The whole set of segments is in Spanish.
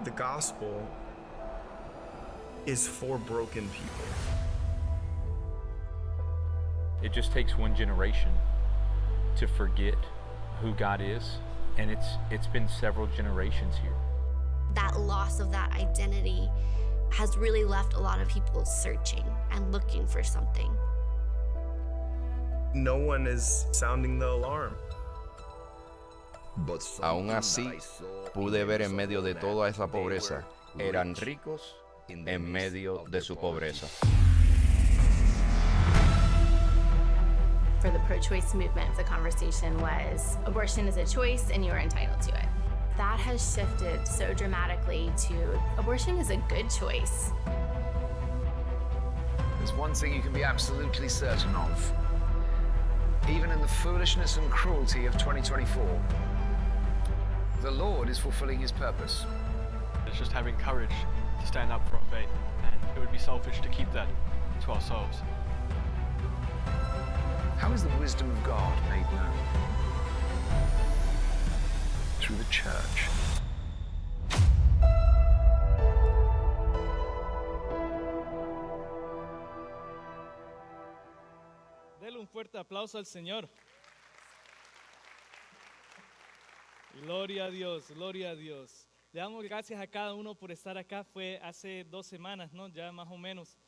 The gospel is for broken people. It just takes one generation to forget who God is, and it's been several generations here. That loss of that identity has really left a lot of people searching and looking for something. No one is sounding the alarm. Aún así, pude ver en medio de toda esa pobreza, eran ricos en medio de su pobreza. For the pro-choice movement, the conversation was abortion is a choice and you are entitled to it. That has shifted so dramatically to abortion is a good choice. There's one thing you can be absolutely certain of. Even in the foolishness and cruelty of 2024, the Lord is fulfilling his purpose. It's just having courage to stand up for our faith, and it would be selfish to keep that to ourselves. How is the wisdom of God made known? Through the church. Dele un fuerte aplauso al Señor. Gloria a Dios, gloria a Dios. Le damos gracias a cada uno por estar acá. Fue hace 2 semanas, ¿no? Ya más o menos,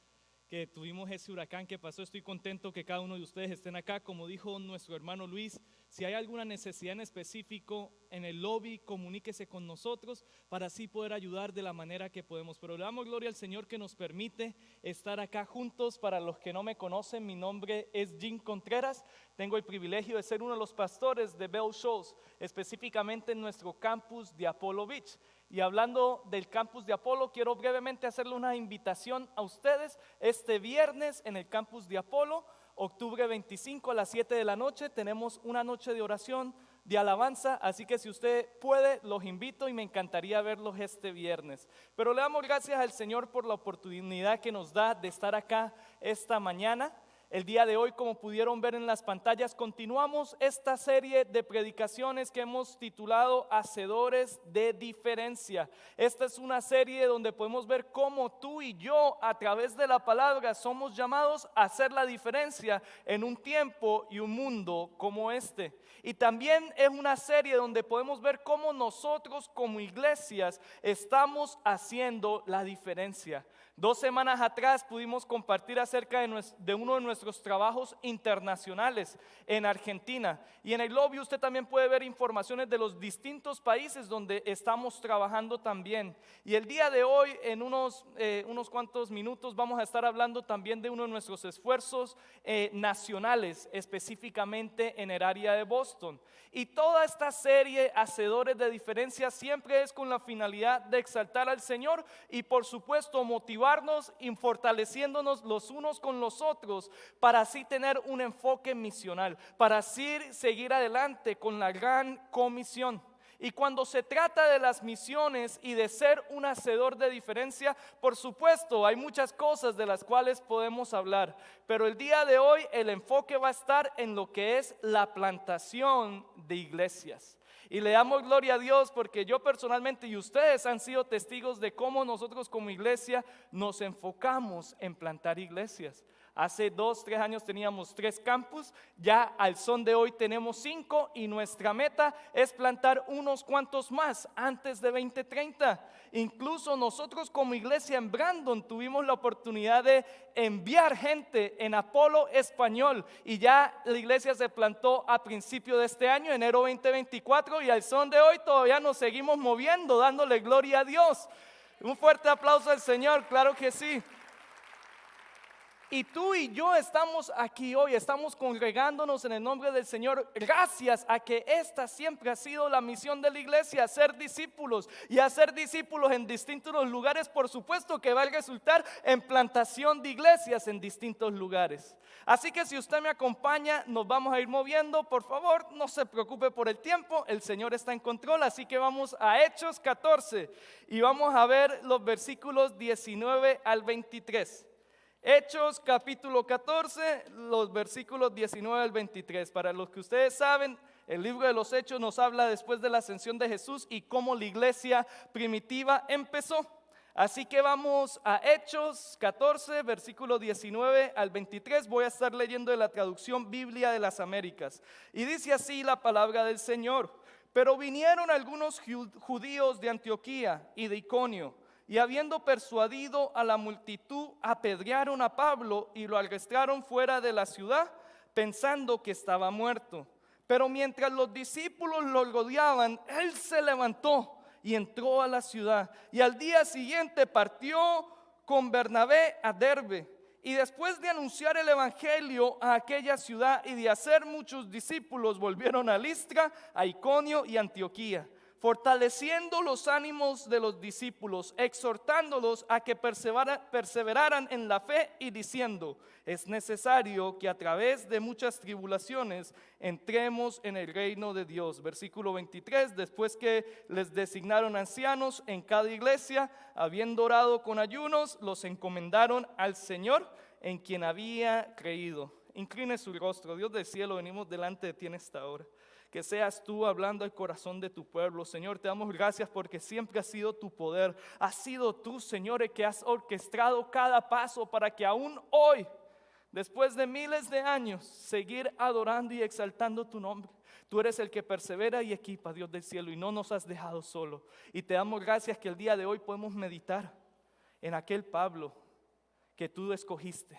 que tuvimos ese huracán que pasó. Estoy contento que cada uno de ustedes estén acá. Como dijo nuestro hermano Luis, si hay alguna necesidad en específico en el lobby, comuníquese con nosotros para así poder ayudar de la manera que podemos. Pero le damos gloria al Señor que nos permite estar acá juntos. Para los que no me conocen, mi nombre es Jim Contreras. Tengo el privilegio de ser uno de los pastores de Bell Shoals, específicamente en nuestro campus de Apollo Beach. Y hablando del campus de Apollo, quiero brevemente hacerle una invitación a ustedes. Este viernes en el campus de Apollo, octubre 25 a las 7 de la noche, tenemos una noche de oración, de alabanza, así que si usted puede, los invito y me encantaría verlos este viernes. Pero le damos gracias al Señor por la oportunidad que nos da de estar acá esta mañana. El día de hoy, como pudieron ver en las pantallas, continuamos esta serie de predicaciones que hemos titulado Hacedores de Diferencia. Esta es una serie donde podemos ver cómo tú y yo, a través de la palabra, somos llamados a hacer la diferencia en un tiempo y un mundo como este. Y también es una serie donde podemos ver cómo nosotros como iglesias estamos haciendo la diferencia. 2 semanas atrás pudimos compartir acerca de uno de nuestros trabajos internacionales en Argentina. Y en el lobby usted también puede ver informaciones de los distintos países donde estamos trabajando también. Y el día de hoy, en unos cuantos minutos, vamos a estar hablando también de uno de nuestros esfuerzos nacionales, específicamente en el área de Boston. Y toda esta serie, Hacedores de Diferencia, siempre es con la finalidad de exaltar al Señor y por supuesto motivarnos y fortaleciéndonos los unos con los otros para así tener un enfoque misional, para así seguir adelante con la gran comisión. Y cuando se trata de las misiones y de ser un hacedor de diferencia, por supuesto hay muchas cosas de las cuales podemos hablar, pero el día de hoy el enfoque va a estar en lo que es la plantación de iglesias. Y le damos gloria a Dios porque yo personalmente y ustedes han sido testigos de cómo nosotros como iglesia nos enfocamos en plantar iglesias. Hace 2, 3 años teníamos 3 campus, ya al son de hoy tenemos 5 y nuestra meta es plantar unos cuantos más antes de 2030. Incluso nosotros como iglesia en Brandon tuvimos la oportunidad de enviar gente en Apolo Español y ya la iglesia se plantó a principio de este año, enero 2024, y al son de hoy todavía nos seguimos moviendo, dándole gloria a Dios. Un fuerte aplauso al Señor, claro que sí. Y tú y yo estamos aquí hoy, estamos congregándonos en el nombre del Señor gracias a que esta siempre ha sido la misión de la iglesia, hacer discípulos. Y hacer discípulos en distintos lugares, por supuesto que va a resultar en plantación de iglesias en distintos lugares. Así que si usted me acompaña, nos vamos a ir moviendo. Por favor, no se preocupe por el tiempo, el Señor está en control. Así que vamos a Hechos 14 y vamos a ver los versículos 19 al 23. Hechos capítulo 14, los versículos 19 al 23. Para los que ustedes saben, el libro de los Hechos nos habla después de la ascensión de Jesús y cómo la iglesia primitiva empezó. Así que vamos a Hechos 14, versículo 19 al 23. Voy a estar leyendo de la traducción Biblia de las Américas. Y dice así la palabra del Señor. Pero vinieron algunos judíos de Antioquía y de Iconio, y habiendo persuadido a la multitud, apedrearon a Pablo y lo arrestaron fuera de la ciudad, pensando que estaba muerto. Pero mientras los discípulos lo rodeaban, él se levantó y entró a la ciudad. Y al día siguiente partió con Bernabé a Derbe. Y después de anunciar el evangelio a aquella ciudad y de hacer muchos discípulos, volvieron a Listra, a Iconio y Antioquía, fortaleciendo los ánimos de los discípulos, exhortándolos a que perseveraran en la fe y diciendo: es necesario que a través de muchas tribulaciones entremos en el reino de Dios. Versículo 23, después que les designaron ancianos en cada iglesia, habiendo orado con ayunos, los encomendaron al Señor en quien había creído. Incline su rostro. Dios del cielo, venimos delante de ti en esta hora. Que seas tú hablando al corazón de tu pueblo. Señor, te damos gracias porque siempre ha sido tu poder. Has sido tú, Señor, el que has orquestado cada paso para que aún hoy, después de miles de años, seguir adorando y exaltando tu nombre. Tú eres el que persevera y equipa, Dios del cielo, y no nos has dejado solo. Y te damos gracias que el día de hoy podemos meditar en aquel Pablo que tú escogiste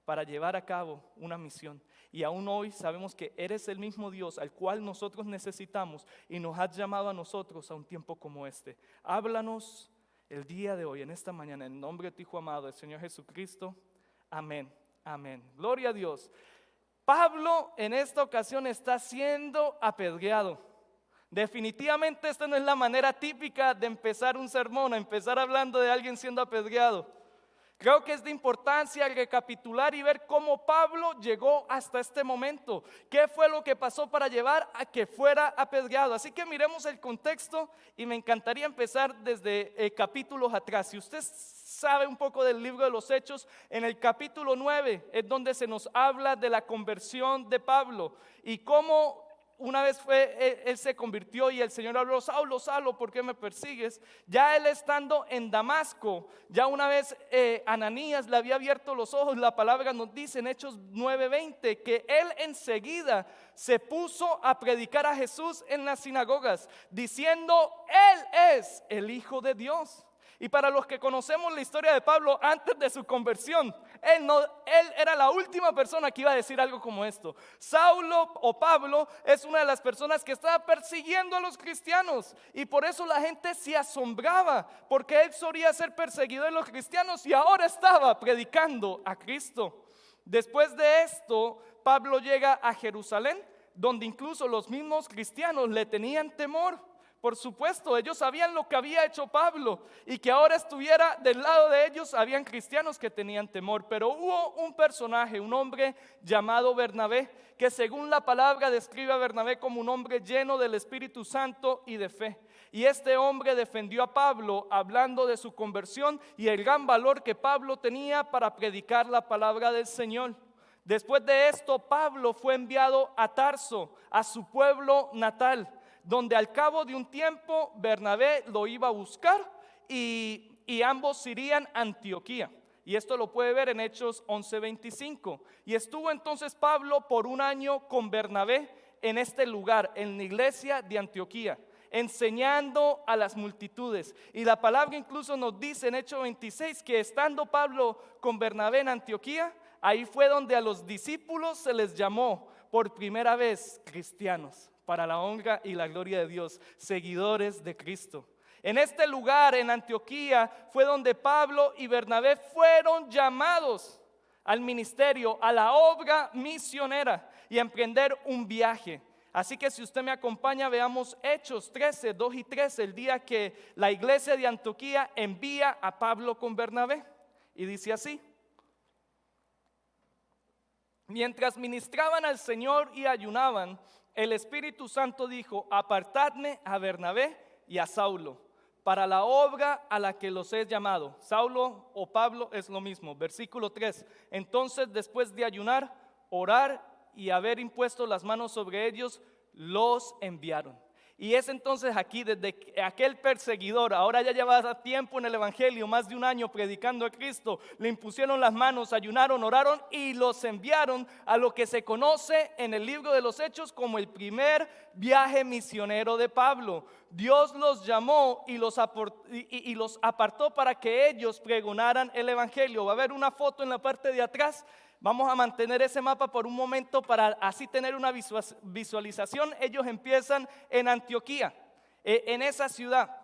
para llevar a cabo una misión. Y aún hoy sabemos que eres el mismo Dios al cual nosotros necesitamos y nos has llamado a nosotros a un tiempo como este. Háblanos el día de hoy, en esta mañana, en el nombre de tu Hijo amado, el Señor Jesucristo. Amén, amén. Gloria a Dios. Pablo en esta ocasión está siendo apedreado. Definitivamente esta no es la manera típica de empezar un sermón, a empezar hablando de alguien siendo apedreado. Creo que es de importancia recapitular y ver cómo Pablo llegó hasta este momento. ¿Qué fue lo que pasó para llevar a que fuera apedreado? Así que miremos el contexto y me encantaría empezar desde capítulos atrás. Si usted sabe un poco del libro de los Hechos, en el capítulo 9 es donde se nos habla de la conversión de Pablo y cómo una vez él se convirtió y el Señor habló: Saulo, Saulo, ¿por qué me persigues? Ya él estando en Damasco, ya una vez Ananías le había abierto los ojos. La palabra nos dice en Hechos 9:20 que él enseguida se puso a predicar a Jesús en las sinagogas, diciendo: Él es el Hijo de Dios. Y para los que conocemos la historia de Pablo antes de su conversión, él era la última persona que iba a decir algo como esto. Saulo o Pablo es una de las personas que estaba persiguiendo a los cristianos y por eso la gente se asombraba, porque él solía ser perseguido de los cristianos y ahora estaba predicando a Cristo. Después de esto, Pablo llega a Jerusalén, donde incluso los mismos cristianos le tenían temor. Por supuesto, ellos sabían lo que había hecho Pablo y que ahora estuviera del lado de ellos, habían cristianos que tenían temor. Pero hubo un personaje, un hombre llamado Bernabé, que según la palabra describe a Bernabé como un hombre lleno del Espíritu Santo y de fe. Y este hombre defendió a Pablo hablando de su conversión y el gran valor que Pablo tenía para predicar la palabra del Señor. Después de esto, Pablo fue enviado a Tarso, a su pueblo natal, donde al cabo de un tiempo Bernabé lo iba a buscar y ambos irían a Antioquía. Y esto lo puede ver en Hechos 11:25. Y estuvo entonces Pablo por un año con Bernabé en este lugar, en la iglesia de Antioquía, enseñando a las multitudes. Y la palabra incluso nos dice en Hechos 26 que estando Pablo con Bernabé en Antioquía, ahí fue donde a los discípulos se les llamó por primera vez cristianos, para la honra y la gloria de Dios, seguidores de Cristo. En este lugar, en Antioquía, fue donde Pablo y Bernabé fueron llamados al ministerio, a la obra misionera y a emprender un viaje. Así que si usted me acompaña, veamos Hechos 13, 2 y 3, el día que la iglesia de Antioquía envía a Pablo con Bernabé. Y dice así: mientras ministraban al Señor y ayunaban, el Espíritu Santo dijo: apartadme a Bernabé y a Saulo para la obra a la que los he llamado. Saulo o Pablo es lo mismo. Versículo 3. Entonces, después de ayunar, orar y haber impuesto las manos sobre ellos, los enviaron. Y es entonces aquí, desde aquel perseguidor, ahora ya llevaba tiempo en el evangelio, más de un año predicando a Cristo, le impusieron las manos, ayunaron, oraron y los enviaron a lo que se conoce en el libro de los Hechos como el primer viaje misionero de Pablo. Dios los llamó y los apartó para que ellos pregonaran el evangelio. Va a haber una foto en la parte de atrás. Vamos a mantener ese mapa por un momento para así tener una visualización. Ellos empiezan en Antioquía, en esa ciudad.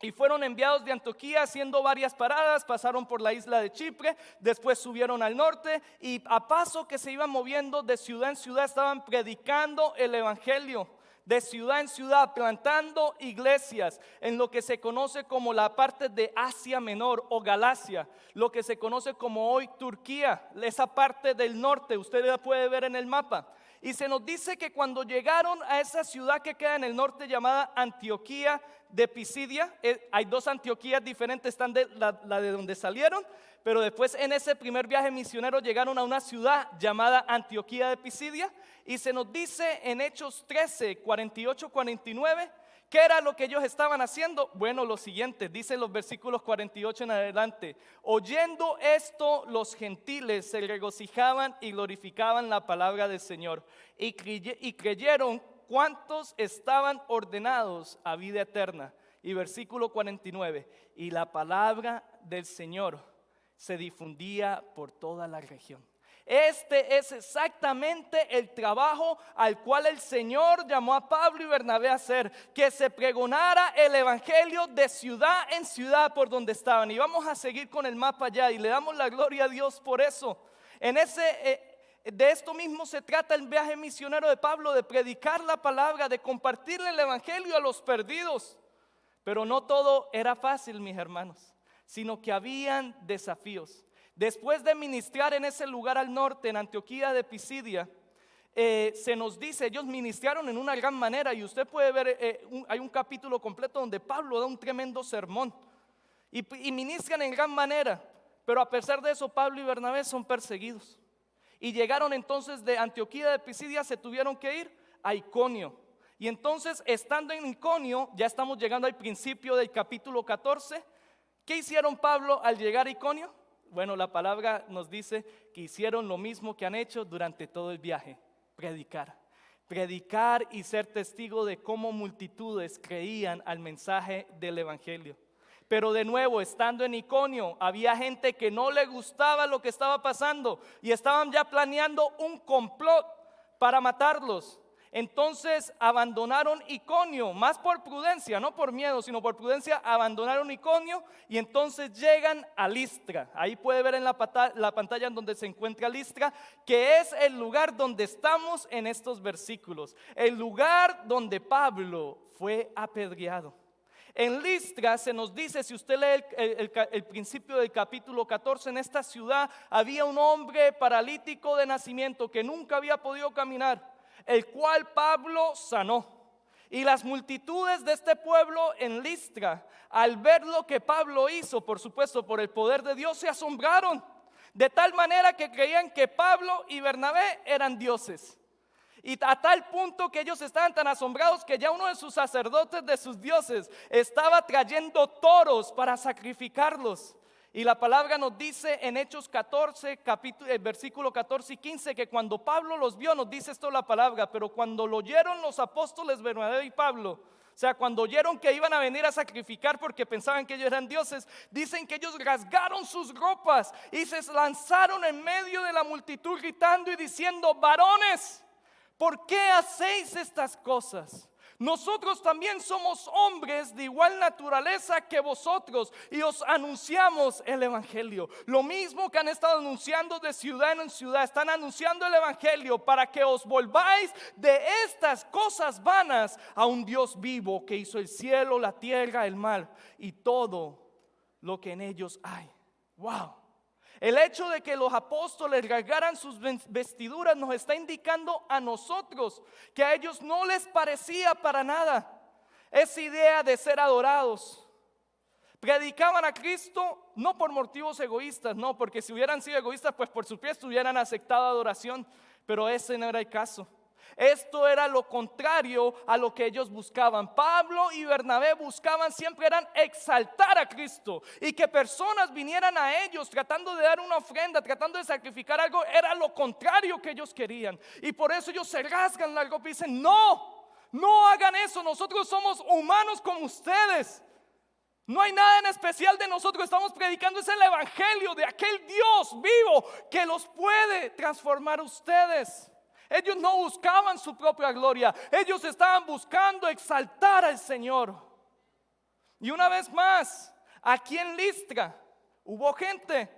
Y fueron enviados de Antioquía haciendo varias paradas, pasaron por la isla de Chipre, después subieron al norte y a paso que se iban moviendo de ciudad en ciudad estaban predicando el evangelio. De ciudad en ciudad, plantando iglesias en lo que se conoce como la parte de Asia Menor o Galacia, lo que se conoce como hoy Turquía, esa parte del norte, usted la puede ver en el mapa. Y se nos dice que cuando llegaron a esa ciudad que queda en el norte llamada Antioquía de Pisidia, hay dos Antioquías diferentes, están la de donde salieron, pero después en ese primer viaje misionero llegaron a una ciudad llamada Antioquía de Pisidia. Y se nos dice en Hechos 13, 48, 49, ¿qué era lo que ellos estaban haciendo? Bueno, lo siguiente, dicen los versículos 48 en adelante. Oyendo esto, los gentiles se regocijaban y glorificaban la palabra del Señor. Y creyeron cuantos estaban ordenados a vida eterna. Y versículo 49, y la palabra del Señor se difundía por toda la región. Este es exactamente el trabajo al cual el Señor llamó a Pablo y Bernabé a hacer, que se pregonara el evangelio de ciudad en ciudad por donde estaban. Y vamos a seguir con el mapa ya y le damos la gloria a Dios por eso. De esto mismo se trata el viaje misionero de Pablo, de predicar la palabra, de compartirle el evangelio a los perdidos. Pero no todo era fácil, mis hermanos, sino que habían desafíos. Después de ministrar en ese lugar al norte, en Antioquía de Pisidia, se nos dice, ellos ministraron en una gran manera. Y usted puede ver, hay un capítulo completo donde Pablo da un tremendo sermón y ministran en gran manera. Pero a pesar de eso, Pablo y Bernabé son perseguidos. Y llegaron entonces de Antioquía de Pisidia, se tuvieron que ir a Iconio. Y entonces, estando en Iconio, ya estamos llegando al principio del capítulo 14. ¿Qué hicieron Pablo al llegar a Iconio? Bueno, la palabra nos dice que hicieron lo mismo que han hecho durante todo el viaje, predicar y ser testigo de cómo multitudes creían al mensaje del evangelio. Pero de nuevo, estando en Iconio, había gente que no le gustaba lo que estaba pasando y estaban ya planeando un complot para matarlos. Entonces abandonaron Iconio, más por prudencia, no por miedo, sino por prudencia, abandonaron Iconio y entonces llegan a Listra. Ahí puede ver en la pantalla en donde se encuentra Listra, que es el lugar donde estamos en estos versículos, el lugar donde Pablo fue apedreado. En Listra se nos dice, si usted lee el principio del capítulo 14, en esta ciudad había un hombre paralítico de nacimiento que nunca había podido caminar, el cual Pablo sanó. Y las multitudes de este pueblo en Listra, al ver lo que Pablo hizo, por supuesto por el poder de Dios, se asombraron, de tal manera que creían que Pablo y Bernabé eran dioses. Y a tal punto que ellos estaban tan asombrados que ya uno de sus sacerdotes de sus dioses estaba trayendo toros para sacrificarlos. Y la palabra nos dice en Hechos 14, versículo 14 y 15, que cuando Pablo los vio, nos dice esto la palabra, pero cuando lo oyeron los apóstoles Bernabé y Pablo, o sea, cuando oyeron que iban a venir a sacrificar porque pensaban que ellos eran dioses, dicen que ellos rasgaron sus ropas y se lanzaron en medio de la multitud gritando y diciendo: varones, ¿por qué hacéis estas cosas? Nosotros también somos hombres de igual naturaleza que vosotros y os anunciamos el evangelio. Lo mismo que han estado anunciando de ciudad en ciudad, están anunciando el evangelio para que os volváis de estas cosas vanas a un Dios vivo que hizo el cielo, la tierra, el mar y todo lo que en ellos hay. ¡Wow! El hecho de que los apóstoles rasgaran sus vestiduras nos está indicando a nosotros que a ellos no les parecía para nada esa idea de ser adorados. Predicaban a Cristo no por motivos egoístas, no, porque si hubieran sido egoístas, pues por supuesto hubieran aceptado adoración, pero ese no era el caso. Esto era lo contrario a lo que ellos buscaban. Pablo y Bernabé buscaban siempre eran exaltar a Cristo, y que personas vinieran a ellos tratando de dar una ofrenda, tratando de sacrificar algo, era lo contrario que ellos querían. Y por eso ellos se rasgan la ropa y dicen: no hagan eso, nosotros somos humanos como ustedes. No hay nada en especial de nosotros, estamos predicando es el evangelio de aquel Dios vivo que los puede transformar a ustedes. Ellos no buscaban su propia gloria, ellos estaban buscando exaltar al Señor. Y una vez más, aquí en Listra hubo gente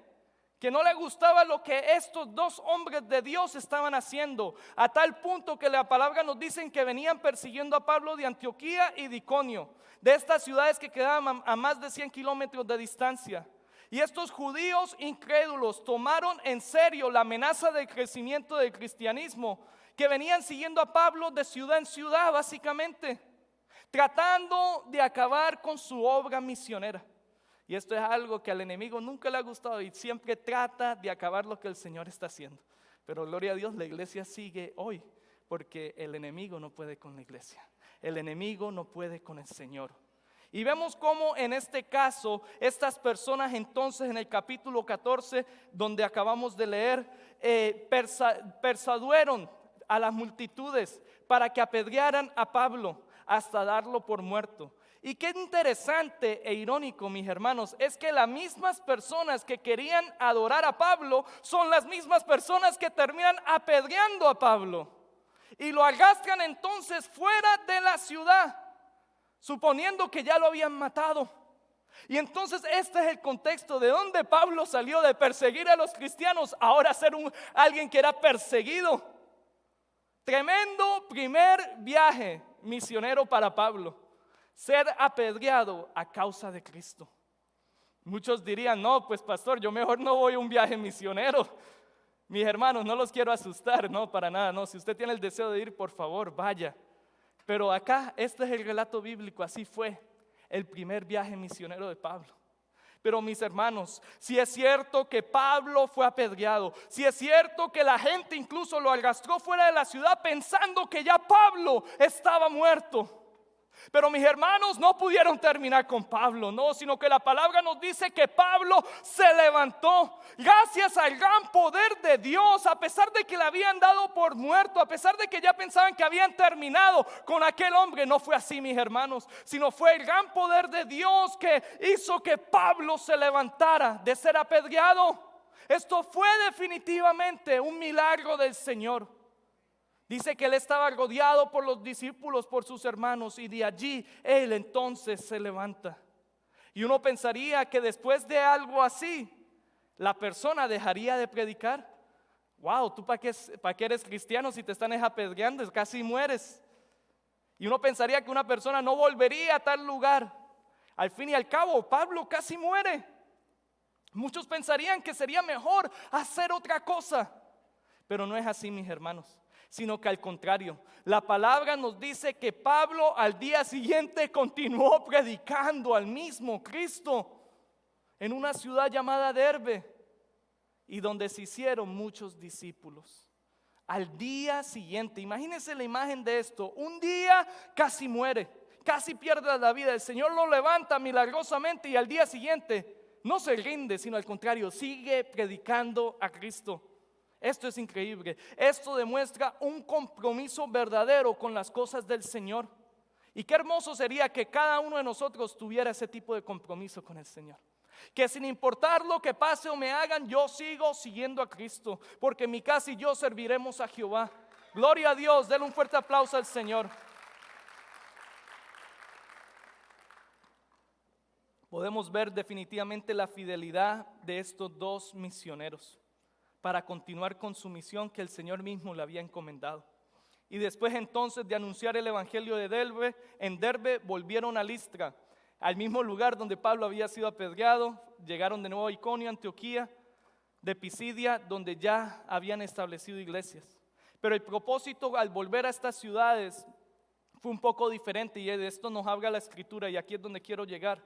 que no le gustaba lo que estos dos hombres de Dios estaban haciendo, a tal punto que la palabra nos dice que venían persiguiendo a Pablo de Antioquía y de Iconio, de estas ciudades que quedaban a más de 100 kilómetros de distancia. Y estos judíos incrédulos tomaron en serio la amenaza del crecimiento del cristianismo, que venían siguiendo a Pablo de ciudad en ciudad, básicamente, tratando de acabar con su obra misionera. Y esto es algo que al enemigo nunca le ha gustado y siempre trata de acabar lo que el Señor está haciendo. Pero gloria a Dios, la iglesia sigue hoy, porque el enemigo no puede con la iglesia. El enemigo no puede con el Señor. Y vemos cómo en este caso estas personas entonces en el capítulo 14 donde acabamos de leer persuadieron a las multitudes para que apedrearan a Pablo hasta darlo por muerto. Y qué interesante e irónico, mis hermanos, es que las mismas personas que querían adorar a Pablo son las mismas personas que terminan apedreando a Pablo y lo arrastran entonces fuera de la ciudad, suponiendo que ya lo habían matado. Y entonces este es el contexto de donde Pablo salió de perseguir a los cristianos, ahora ser alguien que era perseguido. Tremendo primer viaje misionero para Pablo, ser apedreado a causa de Cristo. Muchos dirían: no, pues pastor, yo mejor no voy a un viaje misionero. Mis hermanos, no los quiero asustar, no, para nada, no. Si usted tiene el deseo de ir, por favor, vaya. Pero acá, este es el relato bíblico, así fue el primer viaje misionero de Pablo. Pero mis hermanos, si es cierto que Pablo fue apedreado, si es cierto que la gente incluso lo arrastró fuera de la ciudad pensando que ya Pablo estaba muerto, pero mis hermanos no pudieron terminar con Pablo, no, sino que la palabra nos dice que Pablo se levantó gracias al gran poder de Dios, a pesar de que le habían dado por muerto, a pesar de que ya pensaban que habían terminado con aquel hombre. No fue así, mis hermanos, sino fue el gran poder de Dios que hizo que Pablo se levantara de ser apedreado. Esto fue definitivamente un milagro del Señor. Dice que él estaba rodeado por los discípulos, por sus hermanos, y de allí él entonces se levanta. Y uno pensaría que después de algo así, la persona dejaría de predicar. Wow, ¿tú para qué eres cristiano si te están apedreando? Casi mueres. Y uno pensaría que una persona no volvería a tal lugar. Al fin y al cabo, Pablo casi muere. Muchos pensarían que sería mejor hacer otra cosa, pero no es así, mis hermanos, sino que al contrario, la palabra nos dice que Pablo al día siguiente continuó predicando al mismo Cristo en una ciudad llamada Derbe, y donde se hicieron muchos discípulos. Al día siguiente, imagínense la imagen de esto: un día casi muere, casi pierde la vida, el Señor lo levanta milagrosamente, y al día siguiente no se rinde, sino al contrario, sigue predicando a Cristo. Esto es increíble. Esto demuestra un compromiso verdadero con las cosas del Señor. Y qué hermoso sería que cada uno de nosotros tuviera ese tipo de compromiso con el Señor. Que sin importar lo que pase o me hagan, yo sigo siguiendo a Cristo, porque mi casa y yo serviremos a Jehová. Gloria a Dios, denle un fuerte aplauso al Señor. Podemos ver definitivamente la fidelidad de estos dos misioneros para continuar con su misión que el Señor mismo le había encomendado. Y después entonces de anunciar el evangelio de Derbe, en Derbe volvieron a Listra, al mismo lugar donde Pablo había sido apedreado. Llegaron de nuevo a Iconio, Antioquía, de Pisidia, donde ya habían establecido iglesias. Pero el propósito al volver a estas ciudades fue un poco diferente, y de esto nos habla la Escritura, y aquí es donde quiero llegar.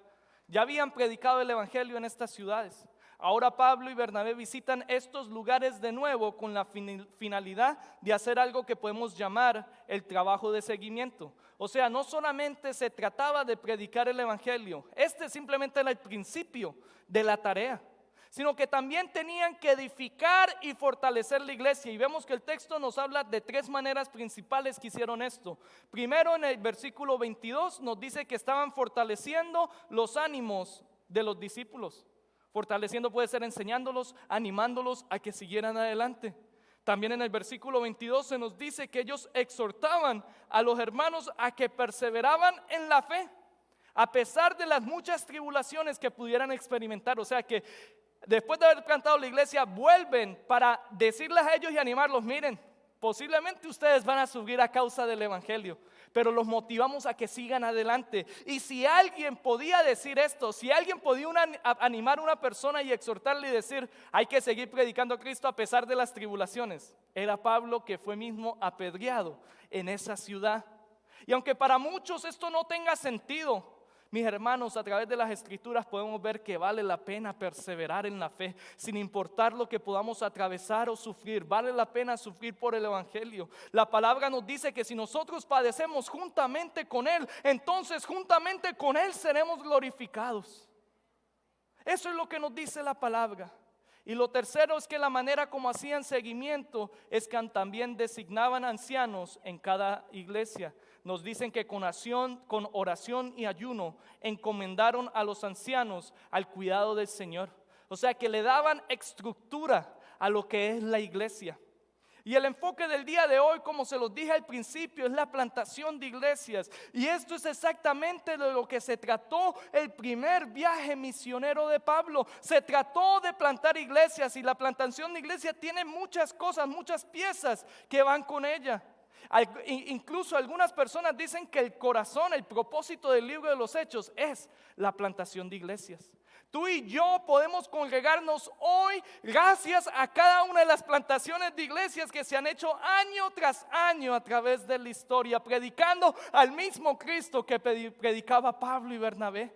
Ya habían predicado el evangelio en estas ciudades. Ahora Pablo y Bernabé visitan estos lugares de nuevo con la finalidad de hacer algo que podemos llamar el trabajo de seguimiento. O sea, no solamente se trataba de predicar el evangelio, este simplemente era el principio de la tarea, sino que también tenían que edificar y fortalecer la iglesia. Y vemos que el texto nos habla de tres maneras principales que hicieron esto. Primero, en el versículo 22 nos dice que estaban fortaleciendo los ánimos de los discípulos. Fortaleciendo puede ser enseñándolos, animándolos a que siguieran adelante. También en el versículo 22 se nos dice que ellos exhortaban a los hermanos a que perseveraban en la fe, a pesar de las muchas tribulaciones que pudieran experimentar. O sea que después de haber plantado la iglesia, vuelven para decirles a ellos y animarlos: miren, posiblemente ustedes van a sufrir a causa del evangelio, pero los motivamos a que sigan adelante. Y si alguien podía decir esto, si alguien podía animar a una persona y exhortarle y decir: hay que seguir predicando a Cristo a pesar de las tribulaciones, era Pablo, que fue mismo apedreado en esa ciudad. Y aunque para muchos esto no tenga sentido, mis hermanos, a través de las escrituras podemos ver que vale la pena perseverar en la fe, sin importar lo que podamos atravesar o sufrir. Vale la pena sufrir por el evangelio. La palabra nos dice que si nosotros padecemos juntamente con Él, entonces juntamente con Él seremos glorificados. Eso es lo que nos dice la palabra. Y lo tercero es que la manera como hacían seguimiento es que también designaban ancianos en cada iglesia. Nos dicen que con oración y ayuno encomendaron a los ancianos al cuidado del Señor. O sea que le daban estructura a lo que es la iglesia. Y el enfoque del día de hoy, como se los dije al principio, es la plantación de iglesias. Y esto es exactamente de lo que se trató el primer viaje misionero de Pablo. Se trató de plantar iglesias, y la plantación de iglesias tiene muchas cosas, muchas piezas que van con ella. Incluso algunas personas dicen que el corazón, el propósito del libro de los Hechos es la plantación de iglesias. Tú y yo podemos congregarnos hoy gracias a cada una de las plantaciones de iglesias que se han hecho año tras año a través de la historia, predicando al mismo Cristo que predicaba Pablo y Bernabé.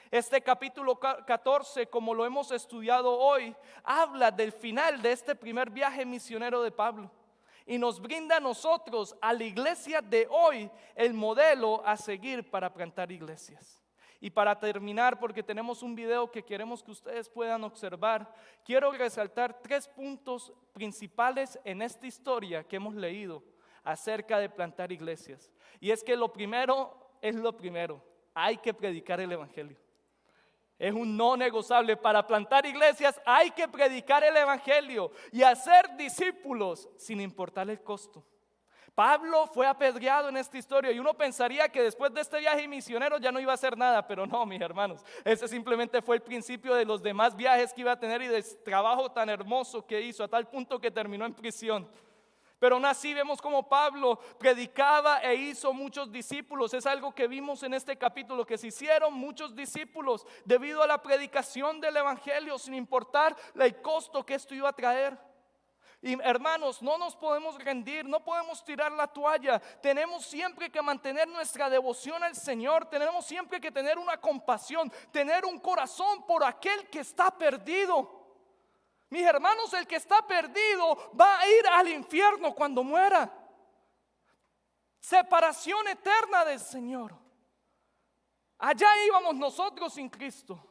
Este capítulo 14, como lo hemos estudiado hoy, habla del final de este primer viaje misionero de Pablo. Y nos brinda a nosotros, a la iglesia de hoy, el modelo a seguir para plantar iglesias. Y para terminar, porque tenemos un video que queremos que ustedes puedan observar, quiero resaltar 3 puntos principales en esta historia que hemos leído acerca de plantar iglesias. Y es que lo primero es lo primero: hay que predicar el evangelio. Es un no negociable. Para plantar iglesias hay que predicar el evangelio y hacer discípulos sin importar el costo. Pablo fue apedreado en esta historia y uno pensaría que después de este viaje misionero ya no iba a hacer nada, pero no, mis hermanos. Ese simplemente fue el principio de los demás viajes que iba a tener y del trabajo tan hermoso que hizo, a tal punto que terminó en prisión. Pero aún así vemos como Pablo predicaba e hizo muchos discípulos. Es algo que vimos en este capítulo, que se hicieron muchos discípulos debido a la predicación del evangelio, sin importar el costo que esto iba a traer. Y hermanos, no nos podemos rendir, no podemos tirar la toalla. Tenemos siempre que mantener nuestra devoción al Señor. Tenemos siempre que tener una compasión, tener un corazón por aquel que está perdido. Mis hermanos, el que está perdido va a ir al infierno cuando muera. Separación eterna del Señor. Allá íbamos nosotros sin Cristo.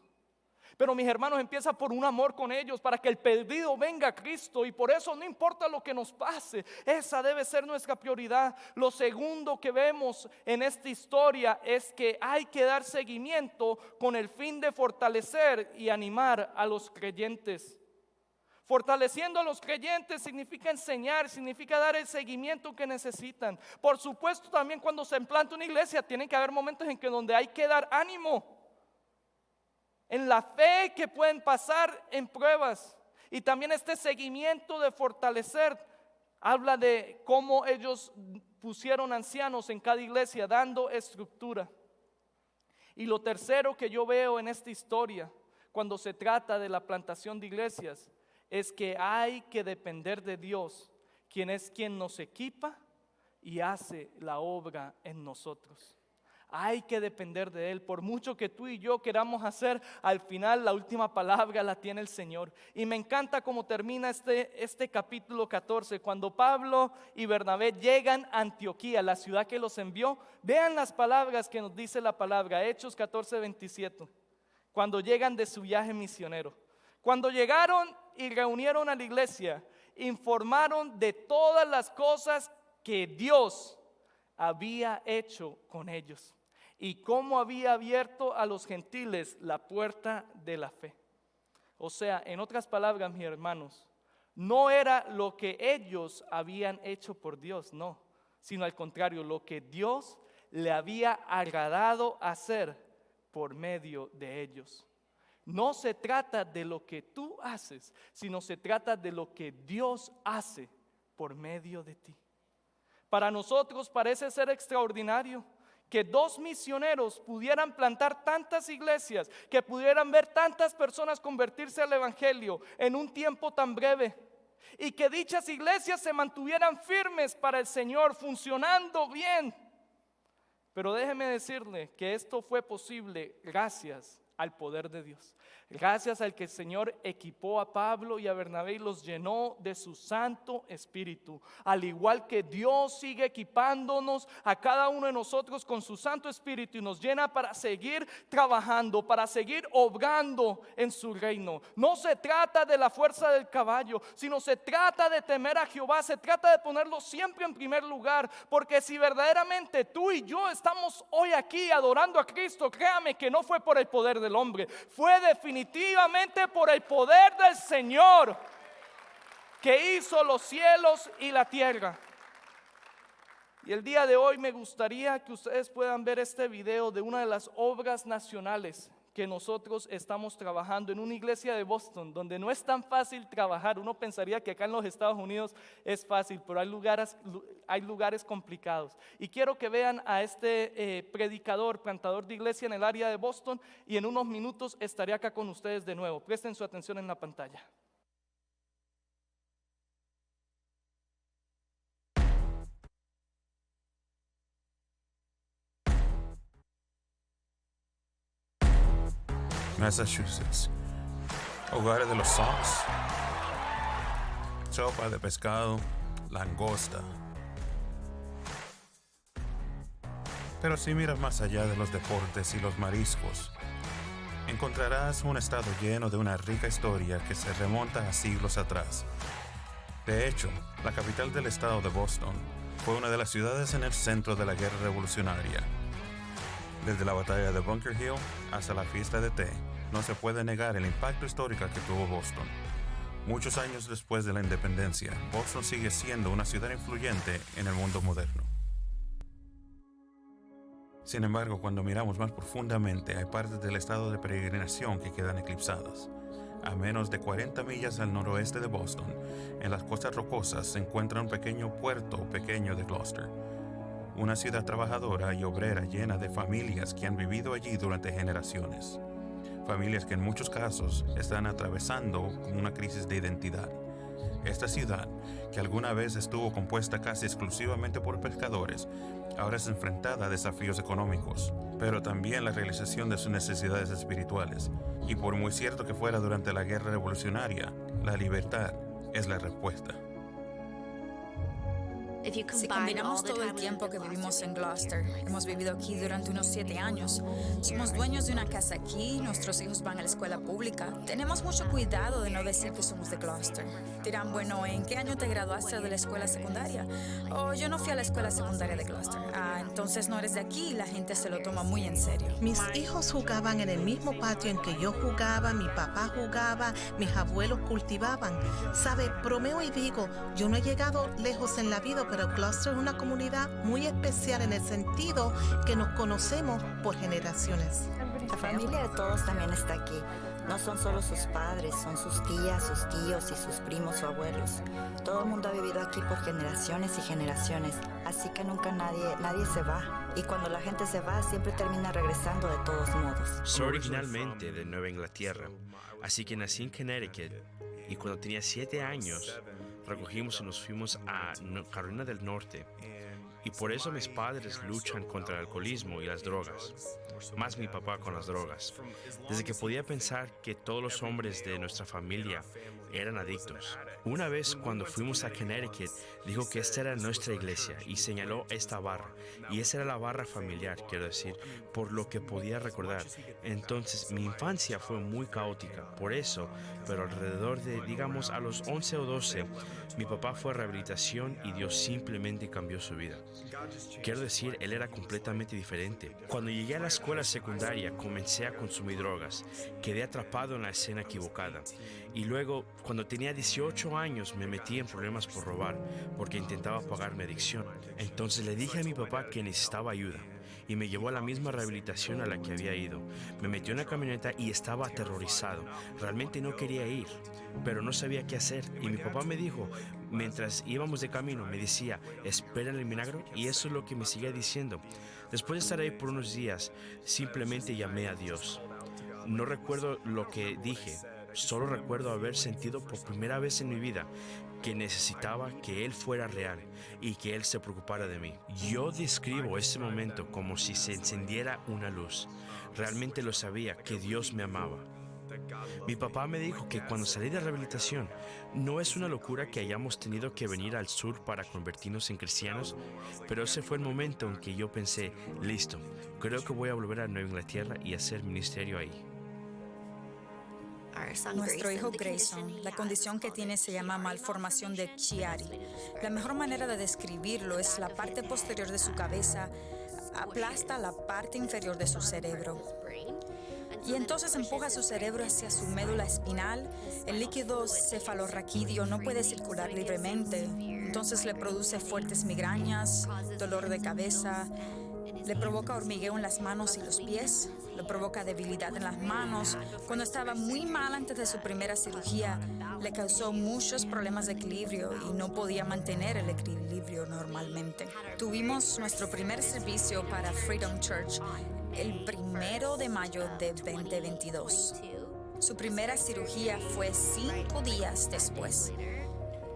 Pero mis hermanos, empieza por un amor con ellos para que el perdido venga a Cristo. Y por eso no importa lo que nos pase, esa debe ser nuestra prioridad. Lo segundo que vemos en esta historia es que hay que dar seguimiento con el fin de fortalecer y animar a los creyentes. Fortaleciendo a los creyentes significa enseñar, significa dar el seguimiento que necesitan. Por supuesto, también cuando se implanta una iglesia tienen que haber momentos en que donde hay que dar ánimo en la fe, que pueden pasar en pruebas. Y también este seguimiento de fortalecer habla de cómo ellos pusieron ancianos en cada iglesia, dando estructura. Y lo tercero que yo veo en esta historia, cuando se trata de la plantación de iglesias, es que hay que depender de Dios, quien es quien nos equipa y hace la obra en nosotros. Hay que depender de Él. Por mucho que tú y yo queramos hacer, al final la última palabra la tiene el Señor. Y me encanta cómo termina este capítulo 14. Cuando Pablo y Bernabé llegan a Antioquía, la ciudad que los envió, vean las palabras que nos dice la palabra, Hechos 14:27. Cuando llegan de su viaje misionero. Cuando llegaron y reunieron a la iglesia, informaron de todas las cosas que Dios había hecho con ellos y cómo había abierto a los gentiles la puerta de la fe. O sea, en otras palabras, mis hermanos, no era lo que ellos habían hecho por Dios, no, sino al contrario, lo que Dios le había agradado hacer por medio de ellos. No se trata de lo que tú haces, sino se trata de lo que Dios hace por medio de ti. Para nosotros parece ser extraordinario que 2 misioneros pudieran plantar tantas iglesias, que pudieran ver tantas personas convertirse al evangelio en un tiempo tan breve, y que dichas iglesias se mantuvieran firmes para el Señor, funcionando bien. Pero déjeme decirle que esto fue posible gracias al poder de Dios. Gracias al que el Señor equipó a Pablo y a Bernabé y los llenó de su Santo Espíritu. Al igual que Dios sigue equipándonos a cada uno de nosotros con su Santo Espíritu y nos llena para seguir trabajando, para seguir obrando en su reino. No se trata de la fuerza del caballo, sino se trata de temer a Jehová, se trata de ponerlo siempre en primer lugar. Porque si verdaderamente tú y yo estamos hoy aquí adorando a Cristo, créame que no fue por el poder del hombre, fue definitivamente por el poder del Señor que hizo los cielos y la tierra. Y el día de hoy me gustaría que ustedes puedan ver este video de una de las obras nacionales que nosotros estamos trabajando en una iglesia de Boston, donde no es tan fácil trabajar. Uno pensaría que acá en los Estados Unidos es fácil, pero hay lugares complicados. Y quiero que vean a este predicador, plantador de iglesia en el área de Boston, y en unos minutos estaré acá con ustedes de nuevo. Presten su atención en la pantalla. Massachusetts, hogar de los Sox, sopa de pescado, langosta. Pero si miras más allá de los deportes y los mariscos, encontrarás un estado lleno de una rica historia que se remonta a siglos atrás. De hecho, la capital del estado de Boston fue una de las ciudades en el centro de la guerra revolucionaria. Desde la batalla de Bunker Hill hasta la fiesta de té, no se puede negar el impacto histórico que tuvo Boston. Muchos años después de la independencia, Boston sigue siendo una ciudad influyente en el mundo moderno. Sin embargo, cuando miramos más profundamente, hay partes del estado de peregrinación que quedan eclipsadas. A menos de 40 millas al noroeste de Boston, en las costas rocosas, se encuentra un pequeño puerto pequeño de Gloucester. Una ciudad trabajadora y obrera llena de familias que han vivido allí durante generaciones. Familias que en muchos casos están atravesando una crisis de identidad. Esta ciudad, que alguna vez estuvo compuesta casi exclusivamente por pescadores, ahora es enfrentada a desafíos económicos, pero también la realización de sus necesidades espirituales. Y por muy cierto que fuera durante la guerra revolucionaria, la libertad es la respuesta. Si combinamos todo el tiempo que vivimos en Gloucester, hemos vivido aquí durante unos 7 años, somos dueños de una casa aquí, nuestros hijos van a la escuela pública, tenemos mucho cuidado de no decir que somos de Gloucester. Dirán, bueno, ¿en qué año te graduaste de la escuela secundaria? Oh, yo no fui a la escuela secundaria de Gloucester. Ah, entonces no eres de aquí y la gente se lo toma muy en serio. Mis hijos jugaban en el mismo patio en que yo jugaba, mi papá jugaba, mis abuelos cultivaban. ¿Sabe? Bromeo y digo, yo no he llegado lejos en la vida, pero Gloucester es una comunidad muy especial en el sentido que nos conocemos por generaciones. La familia de todos también está aquí. No son solo sus padres, son sus tías, sus tíos y sus primos o abuelos. Todo el mundo ha vivido aquí por generaciones y generaciones, así que nunca nadie se va. Y cuando la gente se va, siempre termina regresando de todos modos. Soy originalmente de Nueva Inglaterra, así que nací en Connecticut. Y cuando tenía 7 años, recogimos y nos fuimos a Carolina del Norte. Y por eso mis padres luchan contra el alcoholismo y las drogas, más mi papá con las drogas. Desde que podía pensar que todos los hombres de nuestra familia eran adictos. Una vez cuando fuimos a Connecticut, dijo que esta era nuestra iglesia y señaló esta barra. Y esa era la barra familiar, quiero decir, por lo que podía recordar. Entonces mi infancia fue muy caótica, por eso, pero alrededor de, digamos, a los 11 o 12, mi papá fue a rehabilitación y Dios simplemente cambió su vida. Quiero decir, él era completamente diferente. Cuando llegué a la escuela secundaria, comencé a consumir drogas. Quedé atrapado en la escena equivocada. Y luego, cuando tenía 18 años, me metí en problemas por robar, porque intentaba pagar mi adicción. Entonces le dije a mi papá que necesitaba ayuda. Y me llevó a la misma rehabilitación a la que había ido. Me metió en la camioneta y estaba aterrorizado. Realmente no quería ir, pero no sabía qué hacer. Y mi papá me dijo, mientras íbamos de camino, me decía, espera el milagro. Y eso es lo que me seguía diciendo. Después de estar ahí por unos días, simplemente llamé a Dios. No recuerdo lo que dije. Solo recuerdo haber sentido por primera vez en mi vida que necesitaba que Él fuera real y que Él se preocupara de mí. Yo describo ese momento como si se encendiera una luz. Realmente lo sabía, que Dios me amaba. Mi papá me dijo que cuando salí de rehabilitación, no es una locura que hayamos tenido que venir al sur para convertirnos en cristianos, pero ese fue el momento en que yo pensé, listo, creo que voy a volver a Nueva Inglaterra y hacer ministerio ahí. Nuestro hijo Grayson, la condición que tiene se llama malformación de Chiari. La mejor manera de describirlo es la parte posterior de su cabeza aplasta la parte inferior de su cerebro. Y entonces empuja su cerebro hacia su médula espinal. El líquido cefalorraquídeo no puede circular libremente. Entonces le produce fuertes migrañas, dolor de cabeza, le provoca hormigueo en las manos y los pies, le provoca debilidad en las manos. Cuando estaba muy mal antes de su primera cirugía, le causó muchos problemas de equilibrio y no podía mantener el equilibrio normalmente. Tuvimos nuestro primer servicio para Freedom Church el 1 de mayo de 2022. Su primera cirugía fue 5 días después.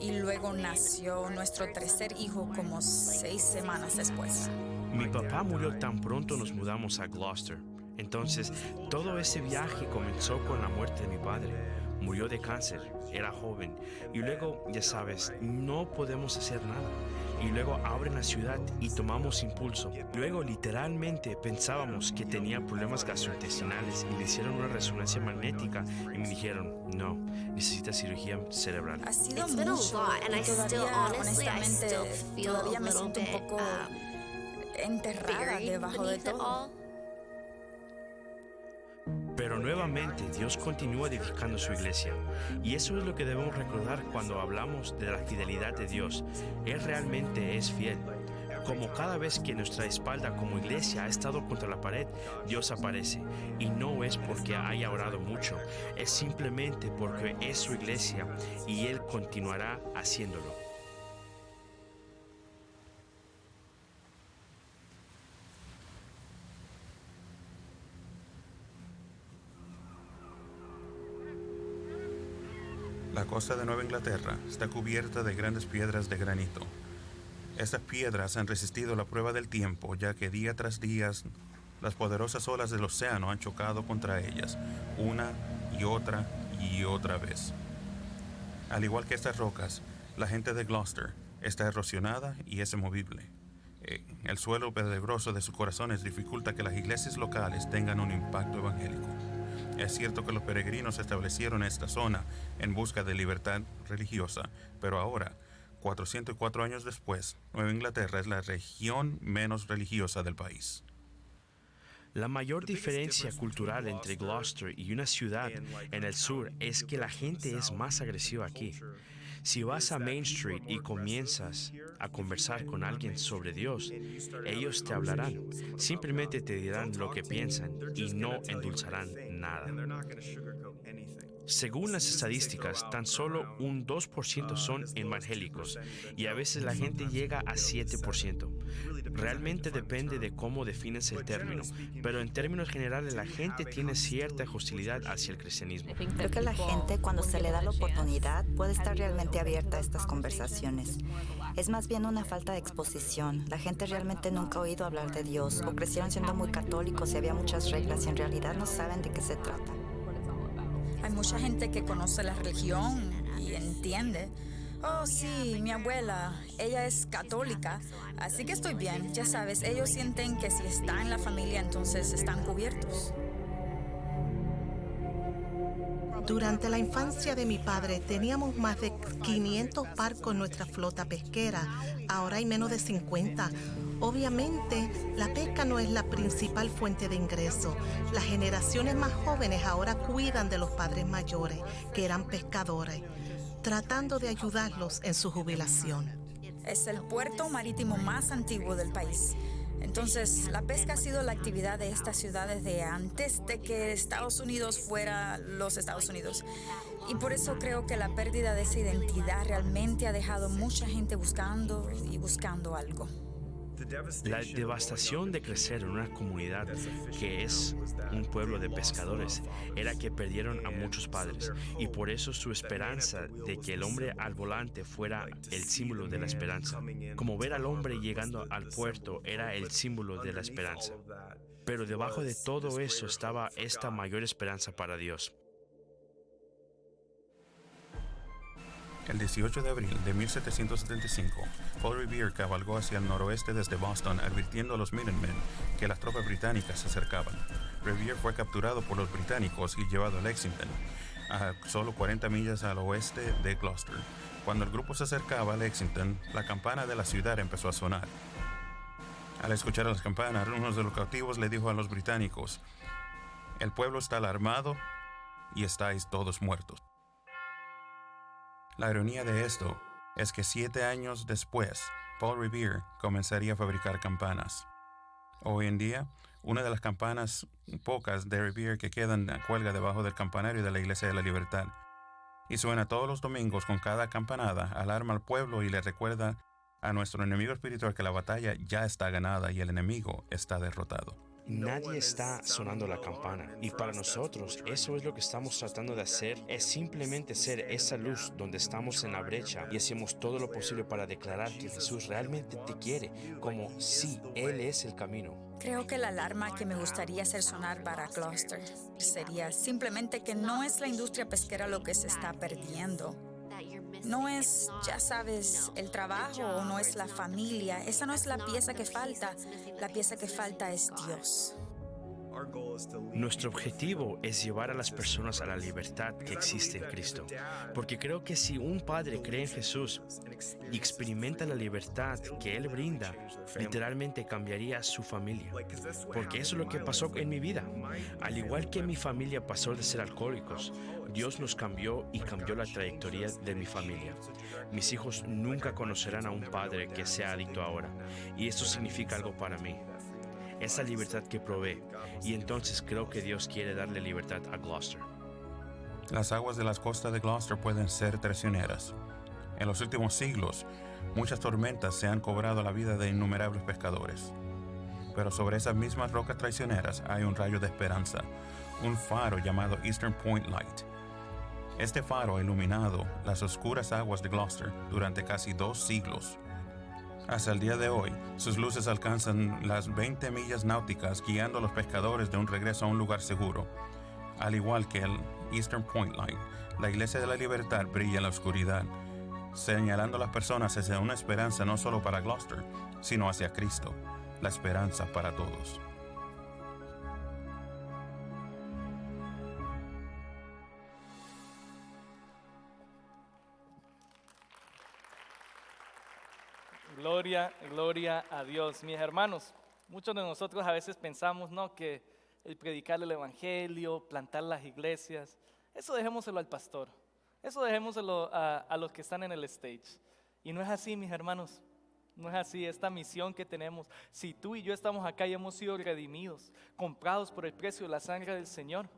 Y luego nació nuestro tercer hijo como 6 semanas después. Mi papá murió tan pronto nos mudamos a Gloucester. Entonces, todo ese viaje comenzó con la muerte de mi padre. Murió de cáncer, era joven. Y luego, ya sabes, no podemos hacer nada. Y luego abren la ciudad y tomamos impulso. Luego, literalmente, pensábamos que tenía problemas gastrointestinales y le hicieron una resonancia magnética y me dijeron, no, necesita cirugía cerebral. Ha sido mucho y todavía, honestamente, todavía me siento un poco enterrada debajo de todo. Pero nuevamente Dios continúa edificando su iglesia. Y eso es lo que debemos recordar cuando hablamos de la fidelidad de Dios. Él realmente es fiel. Como cada vez que nuestra espalda como iglesia ha estado contra la pared, Dios aparece. Y no es porque haya orado mucho, es simplemente porque es su iglesia y Él continuará haciéndolo. La costa de Nueva Inglaterra está cubierta de grandes piedras de granito. Estas piedras han resistido la prueba del tiempo, ya que día tras día las poderosas olas del océano han chocado contra ellas, una y otra vez. Al igual que estas rocas, la gente de Gloucester está erosionada y es inmovible. El suelo pedregoso de sus corazones dificulta que las iglesias locales tengan un impacto evangélico. Es cierto que los peregrinos se establecieron en esta zona en busca de libertad religiosa, pero ahora, 404 años después, Nueva Inglaterra es la región menos religiosa del país. La mayor diferencia cultural entre Gloucester y una ciudad en el sur es que la gente es más agresiva aquí. Si vas a Main Street y comienzas a conversar con alguien sobre Dios, ellos te hablarán. Simplemente te dirán lo que piensan y no endulzarán nada. Según las estadísticas, tan solo un 2% son evangélicos y a veces la gente llega a 7%. Realmente depende de cómo defines el término, pero en términos generales la gente tiene cierta hostilidad hacia el cristianismo. Creo que la gente, cuando se le da la oportunidad, puede estar realmente abierta a estas conversaciones. Es más bien una falta de exposición. La gente realmente nunca ha oído hablar de Dios o crecieron siendo muy católicos y había muchas reglas y en realidad no saben de qué se trata. Hay mucha gente que conoce la religión y entiende. Oh, sí, mi abuela, ella es católica, así que estoy bien. Ya sabes, ellos sienten que si están en la familia, entonces están cubiertos. Durante la infancia de mi padre teníamos más de 500 barcos en nuestra flota pesquera. Ahora hay menos de 50. Obviamente, la pesca no es la principal fuente de ingreso. Las generaciones más jóvenes ahora cuidan de los padres mayores, que eran pescadores, tratando de ayudarlos en su jubilación. Es el puerto marítimo más antiguo del país. Entonces, la pesca ha sido la actividad de estas ciudades de antes de que Estados Unidos fuera los Estados Unidos. Y por eso creo que la pérdida de esa identidad realmente ha dejado mucha gente buscando y buscando algo. La devastación de crecer en una comunidad que es un pueblo de pescadores era que perdieron a muchos padres y por eso su esperanza de que el hombre al volante fuera el símbolo de la esperanza. Como ver al hombre llegando al puerto era el símbolo de la esperanza. Pero debajo de todo eso estaba esta mayor esperanza para Dios. El 18 de abril de 1775, Paul Revere cabalgó hacia el noroeste desde Boston, advirtiendo a los Minutemen que las tropas británicas se acercaban. Revere fue capturado por los británicos y llevado a Lexington, a solo 40 millas al oeste de Gloucester. Cuando el grupo se acercaba a Lexington, la campana de la ciudad empezó a sonar. Al escuchar las campanas, uno de los cautivos le dijo a los británicos: "El pueblo está alarmado y estáis todos muertos". La ironía de esto es que 7 años después, Paul Revere comenzaría a fabricar campanas. Hoy en día, una de las campanas pocas de Revere que quedan cuelga debajo del campanario de la Iglesia de la Libertad. Y suena todos los domingos con cada campanada, alarma al pueblo y le recuerda a nuestro enemigo espiritual que la batalla ya está ganada y el enemigo está derrotado. Nadie está sonando la campana y para nosotros eso es lo que estamos tratando de hacer, es simplemente ser esa luz donde estamos en la brecha y hacemos todo lo posible para declarar que Jesús realmente te quiere, como si Él es el camino. Creo que la alarma que me gustaría hacer sonar para Gloucester sería simplemente que no es la industria pesquera lo que se está perdiendo. No es, ya sabes, el trabajo o no es la familia. Esa no es la pieza que falta. La pieza que falta es Dios. Nuestro objetivo es llevar a las personas a la libertad que existe en Cristo. Porque creo que si un padre cree en Jesús y experimenta la libertad que Él brinda, literalmente cambiaría su familia. Porque eso es lo que pasó en mi vida. Al igual que mi familia pasó de ser alcohólicos, Dios nos cambió y cambió la trayectoria de mi familia. Mis hijos nunca conocerán a un padre que sea adicto ahora. Y esto significa algo para mí. Esa libertad que provee, y entonces creo que Dios quiere darle libertad a Gloucester. Las aguas de las costas de Gloucester pueden ser traicioneras. En los últimos siglos, muchas tormentas se han cobrado la vida de innumerables pescadores. Pero sobre esas mismas rocas traicioneras hay un rayo de esperanza, un faro llamado Eastern Point Light. Este faro ha iluminado las oscuras aguas de Gloucester durante casi 2 siglos. Hasta el día de hoy, sus luces alcanzan las 20 millas náuticas guiando a los pescadores de un regreso a un lugar seguro. Al igual que el Eastern Point Light, la Iglesia de la Libertad brilla en la oscuridad, señalando a las personas hacia una esperanza no solo para Gloucester, sino hacia Cristo, la esperanza para todos. Gloria, gloria a Dios. Mis hermanos, muchos de nosotros a veces pensamos, ¿no?, que el predicar el evangelio, plantar las iglesias, eso dejémoselo al pastor, eso dejémoselo a los que están en el stage. Y no es así, mis hermanos, no es así. Esta misión que tenemos, si tú y yo estamos acá y hemos sido redimidos, comprados por el precio de la sangre del Señor,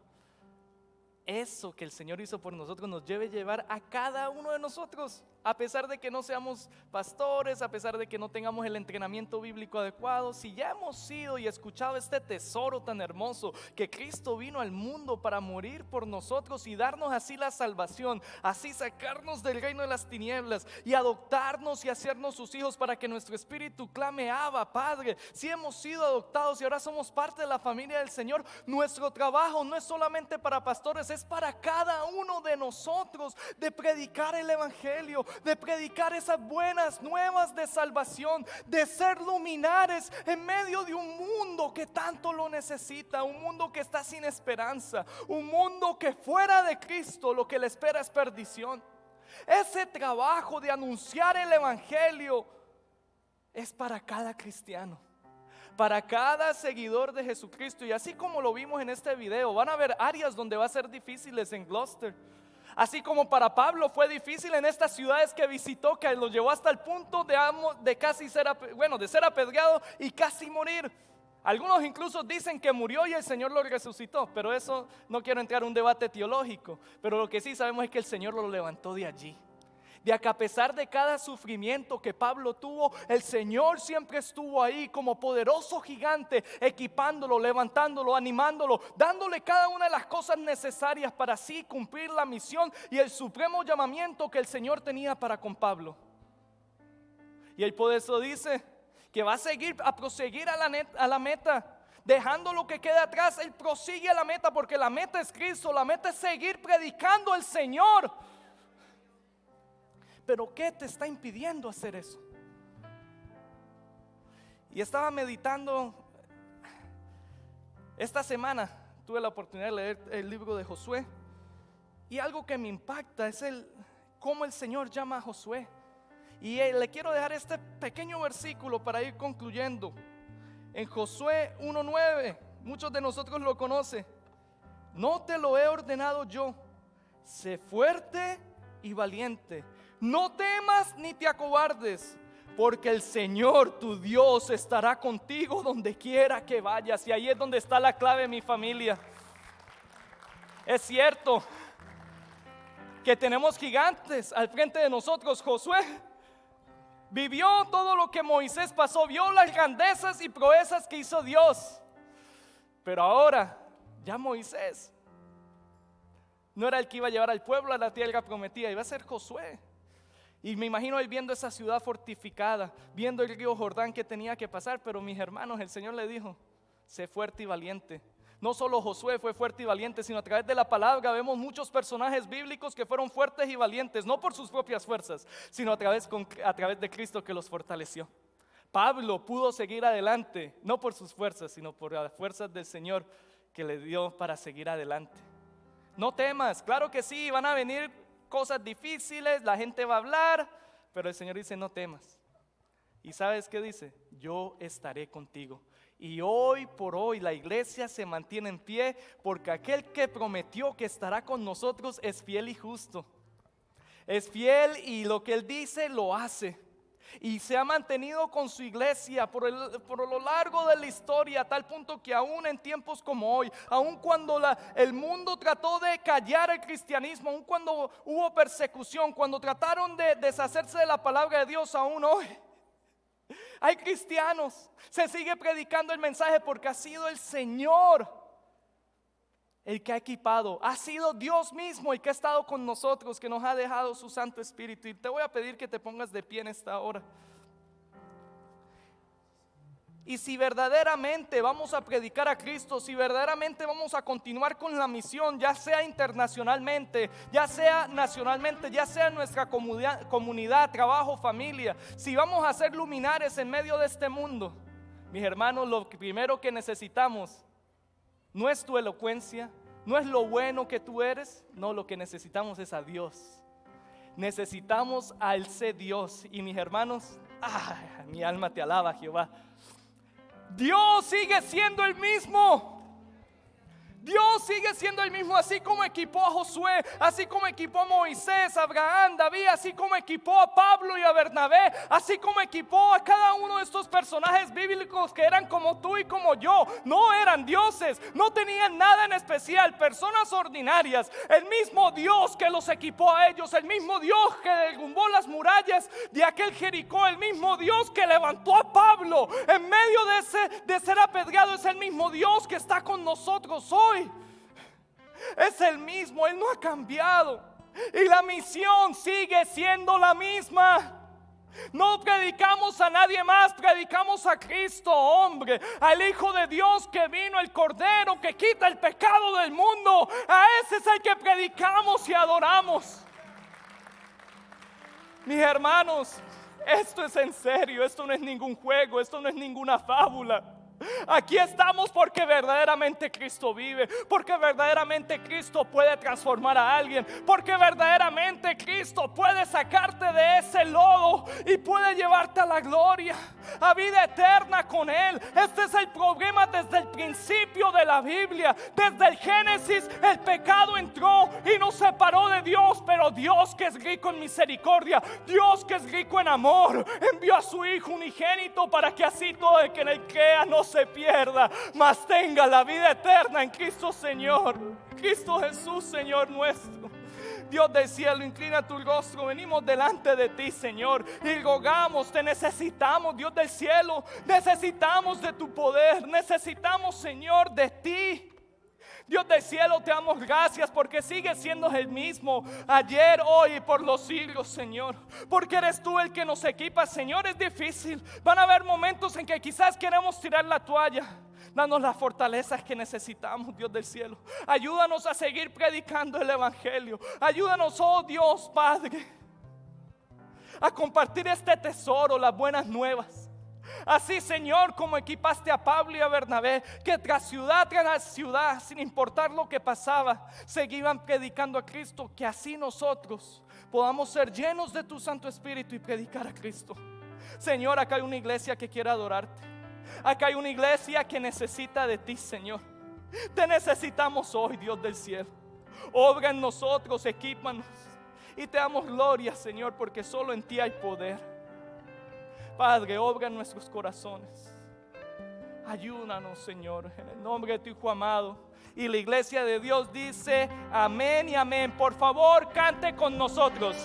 eso que el Señor hizo por nosotros nos debe llevar a cada uno de nosotros, a pesar de que no seamos pastores, a pesar de que no tengamos el entrenamiento bíblico adecuado. Si ya hemos sido y escuchado este tesoro tan hermoso, que Cristo vino al mundo para morir por nosotros y darnos así la salvación, así sacarnos del reino de las tinieblas y adoptarnos y hacernos sus hijos, para que nuestro espíritu clame: Abba, Padre. Si hemos sido adoptados y ahora somos parte de la familia del Señor, nuestro trabajo no es solamente para pastores, es para cada uno de nosotros, de predicar el evangelio, de predicar esas buenas nuevas de salvación, de ser luminares en medio de un mundo que tanto lo necesita, un mundo que está sin esperanza, un mundo que fuera de Cristo lo que le espera es perdición. Ese trabajo de anunciar el evangelio es para cada cristiano, para cada seguidor de Jesucristo. Y así como lo vimos en este video, van a haber áreas donde va a ser difíciles en Gloucester. Así como para Pablo fue difícil en estas ciudades que visitó, que lo llevó hasta el punto de casi ser apedreado y casi morir. Algunos incluso dicen que murió y el Señor lo resucitó, pero eso no quiero entrar en un debate teológico. Pero lo que sí sabemos es que el Señor lo levantó de allí. De que a pesar de cada sufrimiento que Pablo tuvo, el Señor siempre estuvo ahí como poderoso gigante, equipándolo, levantándolo, animándolo, dándole cada una de las cosas necesarias para así cumplir la misión y el supremo llamamiento que el Señor tenía para con Pablo. Y él por eso dice que va a proseguir a la meta. Dejando lo que queda atrás, él prosigue a la meta, porque la meta es Cristo, la meta es seguir predicando al Señor. Pero ¿qué te está impidiendo hacer eso? Y estaba meditando esta semana, tuve la oportunidad de leer el libro de Josué, y algo que me impacta es cómo el Señor llama a Josué. Y le quiero dejar este pequeño versículo para ir concluyendo. En Josué 1:9, muchos de nosotros lo conocen. No te lo he ordenado yo, sé fuerte y valiente. No temas ni te acobardes, porque el Señor tu Dios estará contigo donde quiera que vayas. Y ahí es donde está la clave, mi familia. Es cierto que tenemos gigantes al frente de nosotros. Josué vivió todo lo que Moisés pasó, vio las grandezas y proezas que hizo Dios. Pero ahora ya Moisés no era el que iba a llevar al pueblo a la tierra prometida, iba a ser Josué. Y me imagino él viendo esa ciudad fortificada, viendo el río Jordán que tenía que pasar. Pero mis hermanos, el Señor le dijo: sé fuerte y valiente. No solo Josué fue fuerte y valiente, sino a través de la palabra vemos muchos personajes bíblicos que fueron fuertes y valientes, no por sus propias fuerzas, sino a través de Cristo que los fortaleció. Pablo pudo seguir adelante, no por sus fuerzas, sino por las fuerzas del Señor que le dio para seguir adelante. No temas, claro que sí, van a venir cosas difíciles, la gente va a hablar, pero el Señor dice: no temas. ¿Y sabes qué dice? Yo estaré contigo. Y hoy por hoy la iglesia se mantiene en pie, porque aquel que prometió que estará con nosotros es fiel y justo. Es fiel y lo que Él dice lo hace. Y se ha mantenido con su iglesia por lo largo de la historia, a tal punto que aún en tiempos como hoy, aún cuando el mundo trató de callar el cristianismo, aún cuando hubo persecución, cuando trataron de deshacerse de la palabra de Dios, aún hoy hay cristianos. Se sigue predicando el mensaje, porque ha sido el Señor el que ha equipado, ha sido Dios mismo el que ha estado con nosotros, que nos ha dejado su Santo Espíritu. Y te voy a pedir que te pongas de pie en esta hora. Y si verdaderamente vamos a predicar a Cristo, si verdaderamente vamos a continuar con la misión, ya sea internacionalmente, ya sea nacionalmente, ya sea en nuestra comunidad, trabajo, familia, si vamos a ser luminares en medio de este mundo, mis hermanos, lo primero que necesitamos no es tu elocuencia, no es lo bueno que tú eres, no, lo que necesitamos es a Dios. Necesitamos a ese Dios. Y mis hermanos, mi alma te alaba, Jehová. Dios sigue siendo el mismo. Dios sigue siendo el mismo, así como equipó a Josué, así como equipó a Moisés, a Abraham, David, así como equipó a Pablo y a Bernabé, así como equipó a cada uno de estos personajes bíblicos que eran como tú y como yo. No eran dioses, no tenían nada en especial, personas ordinarias. El mismo Dios que los equipó a ellos, el mismo Dios que derrumbó las murallas de aquel Jericó, el mismo Dios que levantó a Pablo en medio de ser apedreado, es el mismo Dios que está con nosotros hoy. Es el mismo, Él no ha cambiado y la misión sigue siendo la misma. No predicamos a nadie más, predicamos a Cristo, hombre, al Hijo de Dios que vino, el Cordero que quita el pecado del mundo. A ese es el que predicamos y adoramos. Mis hermanos, esto es en serio, esto no es ningún juego, esto no es ninguna fábula. Aquí estamos porque verdaderamente Cristo vive, porque verdaderamente Cristo puede transformar a alguien, porque verdaderamente Cristo puede sacarte de ese lodo y puede llevarte a la gloria, a vida eterna con Él. Este es el problema desde el principio de la Biblia. Desde el Génesis el pecado entró y nos separó de Dios, pero Dios, que es rico en misericordia, Dios que es rico en amor, envió a su Hijo unigénito para que así todo el que en Él crea no se pierda, mas tenga la vida eterna en Cristo Señor, Cristo Jesús Señor nuestro. Dios del cielo, inclina tu rostro, venimos delante de ti, Señor, y rogamos, te necesitamos, Dios del cielo, necesitamos de tu poder, necesitamos, Señor, de ti. Dios del cielo, te damos gracias porque sigues siendo el mismo ayer, hoy y por los siglos, Señor. Porque eres tú el que nos equipa, Señor. Es difícil, van a haber momentos en que quizás queremos tirar la toalla. Danos las fortalezas que necesitamos, Dios del cielo. Ayúdanos a seguir predicando el Evangelio. Ayúdanos, oh Dios Padre, a compartir este tesoro, las buenas nuevas. Así, Señor, como equipaste a Pablo y a Bernabé, que tras ciudad, sin importar lo que pasaba, seguían predicando a Cristo. Que así nosotros podamos ser llenos de tu Santo Espíritu y predicar a Cristo. Señor, acá hay una iglesia que quiere adorarte. Acá hay una iglesia que necesita de ti, Señor. Te necesitamos hoy, Dios del cielo. Obra en nosotros, equípanos. Y te damos gloria, Señor, porque solo en ti hay poder. Padre, obra en nuestros corazones. Ayúdanos, Señor, en el nombre de tu Hijo amado. Y la iglesia de Dios dice amén y amén. Por favor, cante con nosotros.